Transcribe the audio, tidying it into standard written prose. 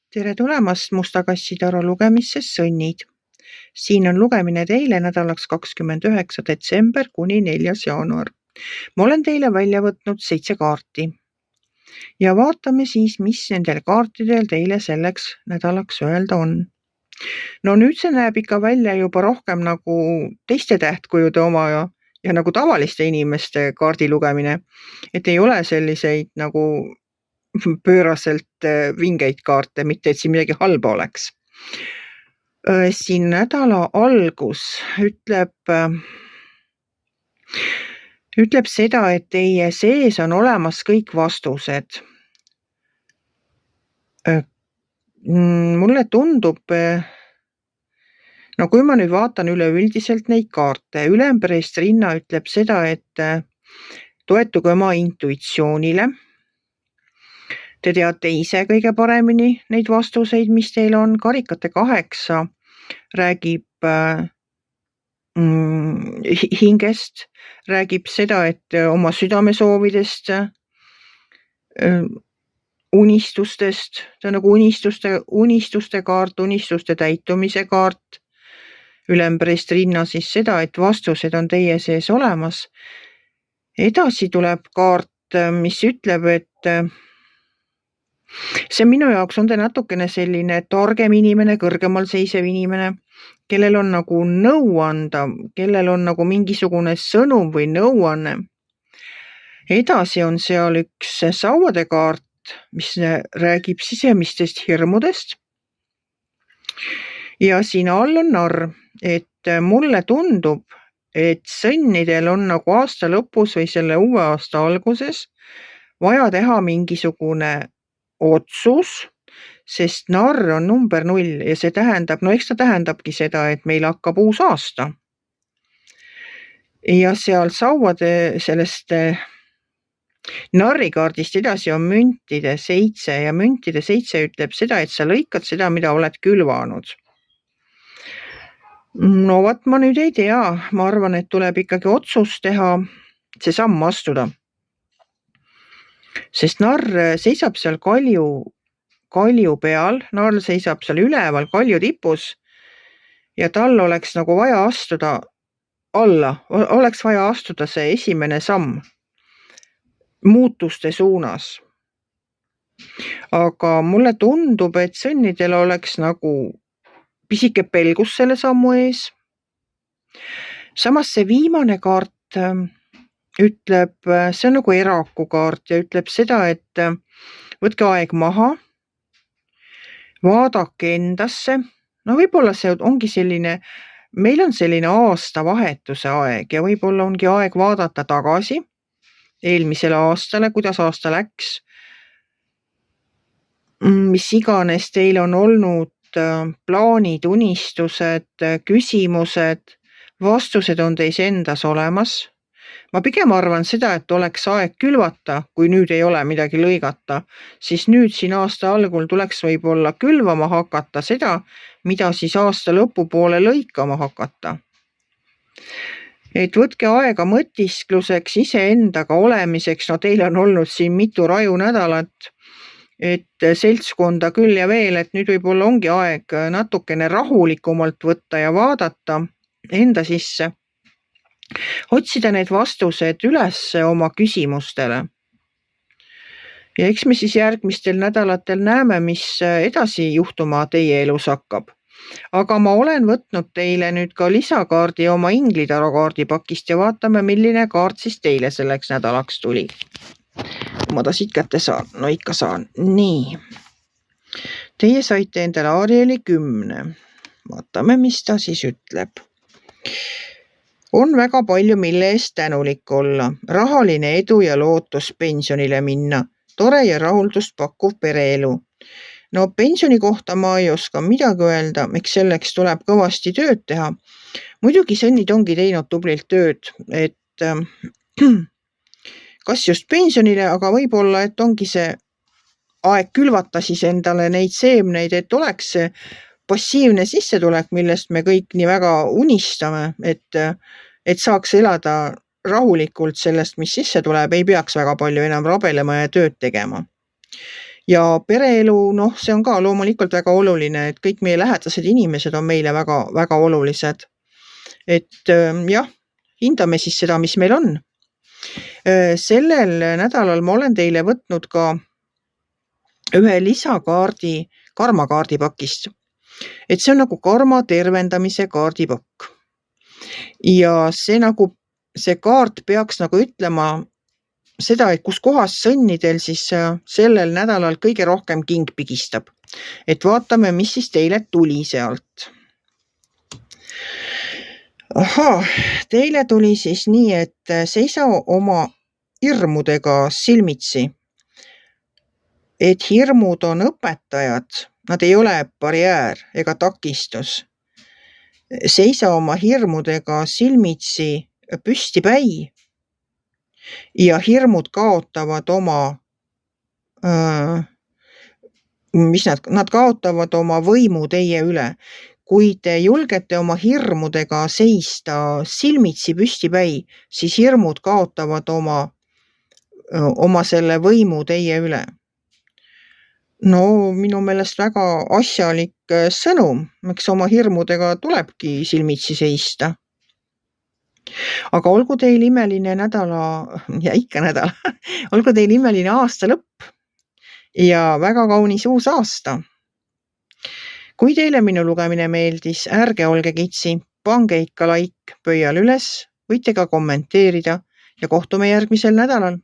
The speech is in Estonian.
Tere tulemast Musta kassitaru lugemisest Sõnnid. Siin on lugemine teile nädalaks 29. detsember kuni 4. jaanuar. Ma olen teile välja võtnud 7 kaarti. Ja vaatame siis, mis nendel kaartidel teile selleks nädalaks öelda on. No nüüd see näeb ikka välja juba rohkem nagu teiste tähtkujude oma ja nagu tavaliste inimeste kaardi lugemine. Et ei ole selliseid nagu pööraselt vingeid kaarte, mitte et siin midagi halba oleks. Siin nädala algus ütleb seda, et teie sees on olemas kõik vastused. Mulle tundub, no kui ma nüüd vaatan üleüldiselt neid kaarte, ülempreest rinna ütleb seda, et toetuge oma intuitsioonile. Te teate ise kõige paremini neid vastuseid, mis teil on. Karikate 8 räägib hingest, räägib seda, et oma südamesoovidest, unistustest, ta on nagu unistuste kaart, unistuste täitumise kaart. Ülempreest rinna siis seda, et vastused on teie sees olemas. Edasi tuleb kaart, mis ütleb, et see minu jaoks on ta natukene selline targem inimene, kõrgemal seisev inimene, kellel on nagu nõu anda, kellel on nagu mingisugune sõnum või nõuanne. Edasi on seal üks sauade kaart, mis räägib sisemistest hirmudest. Ja siin all on narr, et mulle tundub, et sõnnidel on nagu aasta lõpus või selle uue aasta alguses vaja teha mingisugune otsus, sest narr on number 0 ja see tähendab, no eks ta tähendabki seda, et meil hakkab uus aasta. Ja seal sauade sellest narrikaardist edasi on müntide 7 ja müntide 7 ütleb seda, et sa lõikad seda, mida oled külvanud. No vat ma nüüd ei tea, ma arvan, et tuleb ikkagi otsus teha, see samm astuda. Sest narr seisab seal kalju peal, narr seisab seal üleval kalju tipus ja tal oleks nagu vaja astuda alla, oleks vaja astuda see esimene samm muutuste suunas. Aga mulle tundub, et sõnnidel oleks nagu pisike pelgus selle sammu ees. Samas see viimane kaart ütleb, see on nagu eraku kaart ja ütleb seda, et võtke aeg maha, vaadake endasse. No võib-olla see ongi selline, meil on selline aastavahetuse aeg ja võib-olla ongi aeg vaadata tagasi eelmisele aastale, kuidas aasta läks. Mis iganes teil on olnud plaanid, unistused, küsimused, vastused on teis endas olemas. Ma pigem arvan seda, et oleks aeg külvata, kui nüüd ei ole midagi lõigata, siis nüüd siin aasta algul tuleks võib-olla külvama hakata seda, mida siis aasta lõpupoole lõikama hakata. Et võtke aega mõtiskluseks, iseendaga olemiseks, no teil on olnud siin mitu raju nädalat, et seltskonda küll ja veel, et nüüd võib-olla ongi aeg natukene rahulikumalt võtta ja vaadata enda sisse. Otsida need vastused üles oma küsimustele. Ja eks me siis järgmistel nädalatel näeme, mis edasi juhtuma teie elus hakkab. Aga ma olen võtnud teile nüüd ka lisakaardi oma inglitaro kaardipakist ja vaatame, milline kaart siis teile selleks nädalaks tuli. Ma ta siit kätte saan, no ikka saan. Nii. Teie saite endale Arieli 10. Vaatame, mis ta siis ütleb. On väga palju, mille eest tänulik olla. Rahaline edu ja lootus pensionile minna. Tore ja rahuldust pakkuv pereelu. No pensioni kohta ma ei oska midagi öelda, miks selleks tuleb kõvasti tööd teha. Muidugi sõnnid ongi teinud tublilt tööd, et kas just pensionile, aga võib-olla, et ongi see aeg külvata siis endale neid seemneid, et oleks see passiivne sissetulek, millest me kõik nii väga unistame, et saaks elada rahulikult sellest, mis sisse tuleb, ei peaks väga palju enam rabelema ja tööd tegema. Ja pereelu, see on ka loomulikult väga oluline, et kõik meie lähedased inimesed on meile väga, väga olulised. Et jah, hindame siis seda, mis meil on. Sellel nädalal ma olen teile võtnud ka ühe lisakaardi karmakaardipakist. Et see on nagu karma tervendamise kaardipakk. Ja see kaart peaks nagu ütlema seda, et kus kohas sõnnidel siis sellel nädalal kõige rohkem king pigistab. Et vaatame, mis siis teile tuli sealt. Ahaa, teile tuli siis nii, et seisa oma hirmudega silmitsi. Et hirmud on õpetajad, nad ei ole barjäär ega takistus. Seisa oma hirmudega silmitsi püstipäi ja hirmud kaotavad oma, nad kaotavad oma võimu teie üle. Kui te julgete oma hirmudega seista silmitsi püstipäi, siis hirmud kaotavad oma selle võimu teie üle. Minu meelest väga asjalik sõnum, miks oma hirmudega tulebki silmitsi seista. Aga olgu teil imeline nädala, olgu teil imeline aasta lõpp ja väga kaunis uus aasta. Kui teile minu lugemine meeldis, ärge olge kitsi, pange ikka like pöial üles, võite ka kommenteerida ja kohtume järgmisel nädalal.